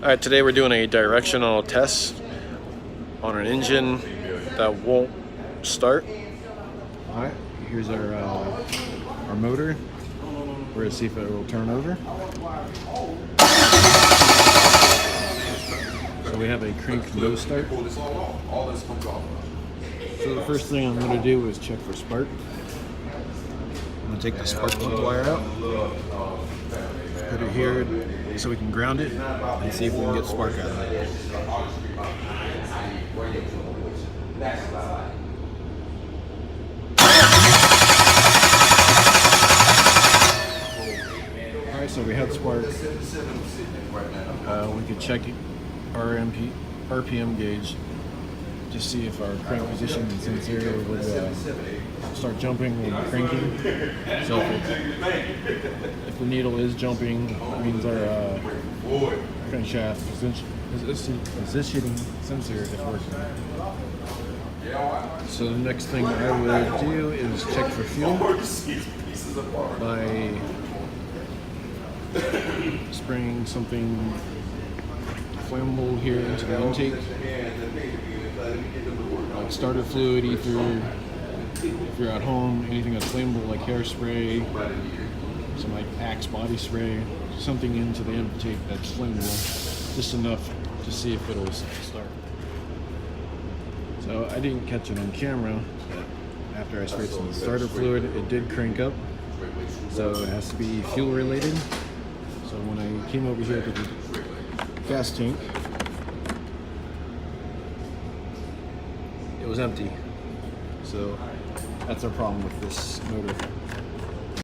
Alright, today we're doing a directional test on an engine that won't start. Alright, here's our motor. We're going to see if it will turn over. So we have a crank no start. So the first thing I'm going to do is check for spark. I'm going to take the spark plug wire out, put it here so we can ground it and see if we can get spark out of it. Alright, so we have spark. We could check our RPM gauge to see if our crank position sensor would start jumping or cranking. So if the needle is jumping, it means our crankshaft positioning sensor is working. So the next thing I would do is check for fuel by spraying something flammable here into the intake, like starter fluid, ether. If you're at home, anything that's flammable like hairspray, some like Axe body spray, something into the intake that's flammable, just enough to see if it'll start. So I didn't catch it on camera, but after I sprayed some starter fluid, it did crank up. So it has to be fuel related. So when I came over here to the gas tank, it was empty. So that's our problem with this motor.